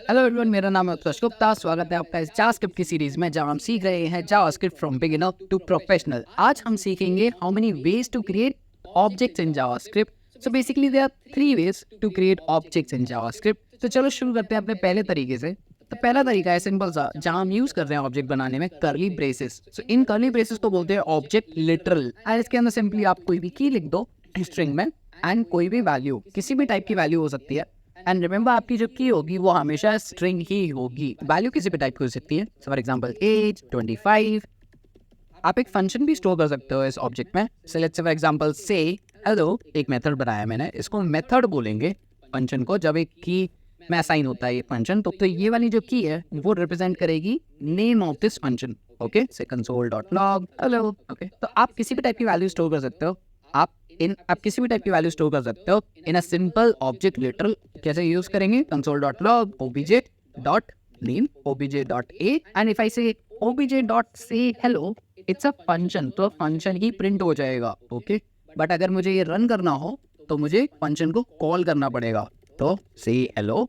Hello everyone, मेरा नाम है उत्कर्ष गुप्ता। स्वागत है आपका इस जावास्क्रिप्ट की सीरीज में जहां हम सीख रहे हैं JavaScript from beginner to professional. आज हम सीखेंगे how many ways to create objects in JavaScript. So basically there are 3 ways to create objects in JavaScript. तो चलो शुरू करते हैं अपने पहले तरीके से। तो पहला तरीका है सिंपल सा, जहां हम यूज कर रहे हैं ऑब्जेक्ट बनाने में कर्ली ब्रेसेस। सो इन कर्ली ब्रेसेस को बोलते हैं ऑब्जेक्ट लिटरल। और इसके अंदर सिंपली आप कोई भी की लिख दो स्ट्रिंग में, एंड कोई भी वैल्यू, किसी भी टाइप की वैल्यू हो सकती है। एंड रिमेंबर, आपकी जो की होगी वो हमेशा स्ट्रिंग ही होगी। वैल्यू किसी भी टाइप की हो सकती है। For example age 25। आप एक फंक्शन भी स्टोर कर सकते हो इस ऑब्जेक्ट में। So let's say for example से हेलो, एक मेथड बनाया मैंने, इसको मेथड बोलेंगे फंक्शन को। जब एक की में असाइन होता है ये फंक्शन, तो ये वाली जो की है वो रिप्रेजेंट करेगी name of this function. Okay, से console.log हेलो। ओके, तो आप किसी भी टाइप की वैल्यू स्टोर कर सकते हो। आप किसी भी टाइप की वैल्यू स्टोर कर सकते हो इन अ सिंपल ऑब्जेक्ट लिटरल। कैसे यूज करेंगे? console.log obj.name obj.a, and if I से obj.sayHello, इट्स अ फंक्शन, तो फंक्शन ही प्रिंट हो जाएगा। ओके, बट अगर मुझे ये रन करना हो तो मुझे फंक्शन को कॉल करना पड़ेगा। तो say hello,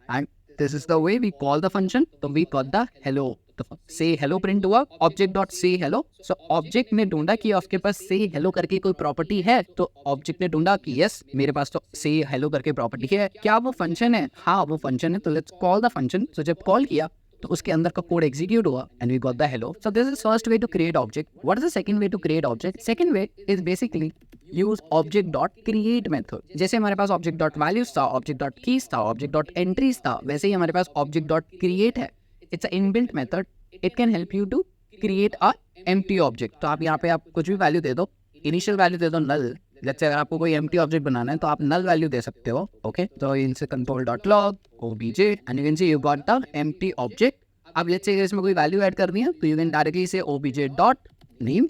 and this is the way we call the function. तो we got the hello, तो say hello प्रिंट हुआ object dot say hello। So object ने ढूंढा कि आपके पास say hello करके कोई प्रॉपर्टी है, तो ऑब्जेक्ट ने ढूंढा कि यस, मेरे पास तो say hello करके प्रॉपर्टी है। क्या वो फंक्शन है? हाँ, वो फंक्शन है। तो let's call the function. So जब कॉल किया तो उसके अंदर का कोड एग्जीक्यूट हुआ and we got the hello. So this is first way to create object. What is the second way to create object? Second way is basically use object dot create method. जैसे हमारे पास object dot values था, object dot keys था, object dot entries था, वैसे ही हमारे पास ऑब्जेक्ट डॉट क्रिएट है। It's a inbuilt method. It can help you to create a empty object. तो आप यहाँ पे आप कुछ भी वैल्यू दे दो, इनिशियल वैल्यू दे दो नल। जैसे अगर आपको कोई एम्प्टी ऑब्जेक्ट बनाना है तो आप नल वैल्यू दे सकते हो। ओके, तो इनसे console.log obj and you can see you got the empty object. अब लेट्स से इसमें कोई वैल्यू ऐड करनी है तो यू कैन डायरेक्टली से obj.name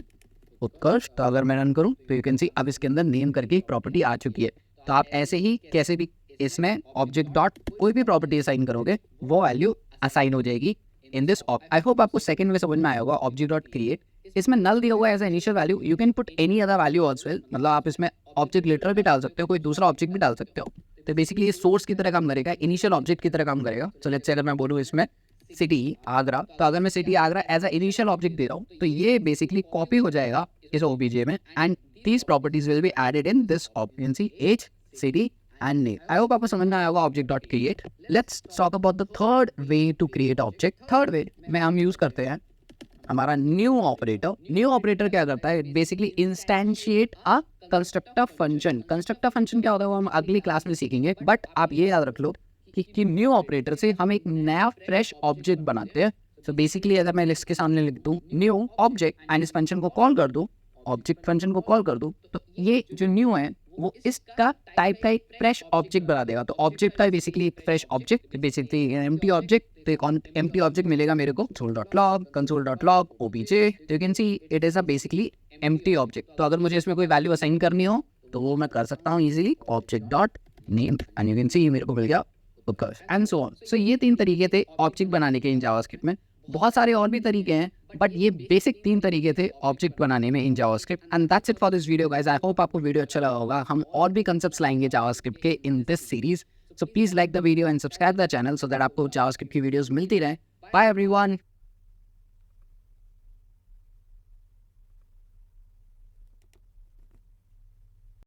उत्कर्ष। तो अगर मैं रन करूं तो यू कैन सी अब इसके अंदर नेम करके एक प्रॉपर्टी आ चुकी है। तो आप ऐसे ही कैसे भी इसमें ऑब्जेक्ट डॉट कोई भी प्रॉपर्टी असाइन करोगे, वो वैल्यू असाइन हो जाएगी इन दिस। आई होप आपको सेकंड में समझ में आया होगा। ऑब्जेक्ट डॉट क्रिएट, इसमें नल दिया हुआ है as initial value. You can put any other value also, मतलब आप इसमें ऑब्जेक्ट लिटरल भी डाल सकते हो, कोई दूसरा ऑब्जेक्ट भी डाल सकते हो। तो बेसिकली ये सोर्स की तरह काम करेगा, इनिशियल ऑब्जेक्ट की तरह काम करेगा। सो लेट्स से अगर मैं बोलूँ इसमें सिटी आगरा, तो अगर मैं city Agra as a initial object दे रहा हूँ तो ये बेसिकली कॉपी हो जाएगा इस ओबीजे में, and these properties will be added in this object as city and name. I hope आपको समझ में आया होगा object dot create. Let's talk about the third way to create object. Third way में हम यूज करते हैं हमारा न्यू ऑपरेटर। न्यू ऑपरेटर क्या करता है? बेसिकली इंस्टेंशिएट अ कंस्ट्रक्टर फंक्शन। कंस्ट्रक्टर फंक्शन क्या होता है वो हम अगली क्लास में सीखेंगे, बट आप ये याद रख लो कि न्यू ऑपरेटर से हम एक नया फ्रेश ऑब्जेक्ट बनाते हैं। सो बेसिकली अगर मैं इसके सामने लिख दूं न्यू ऑब्जेक्ट एंड इस फंक्शन को कॉल कर दूं, ऑब्जेक्ट फंक्शन को कॉल कर दूं, तो ये जो न्यू है वो इसका टाइप का एक फ्रेश ऑब्जेक्ट बना देगा। तो ऑब्जेक्ट का बेसिकली एक fresh object, basically empty object. तो एक एम्प्टी ऑब्जेक्ट मिलेगा मेरे को console.log obj। तो you can see it is a basically empty object. तो अगर मुझे इसमें कोई वैल्यू असाइन करनी हो तो वो मैं कर सकता हूँ easily, object dot name and you can see मेरे को मिल गया एंड सो ऑन। सो ये 3 तरीके थे ऑब्जेक्ट बनाने के इन जावास्क्रिप्ट में। बहुत सारे और भी तरीके हैं, बट ये बेसिक 3 तरीके थे ऑब्जेक्ट बनाने में in JavaScript. And that's it for this video guys. I hope आपको वीडियो अच्छा लगा होगा। हम और भी कंसेप्ट्स लाएंगे जावास्क्रिप्ट के in this series. So please like the video and subscribe the channel so that आपको जावास्क्रिप्ट की वीडियोस मिलती रहे। Bye everyone.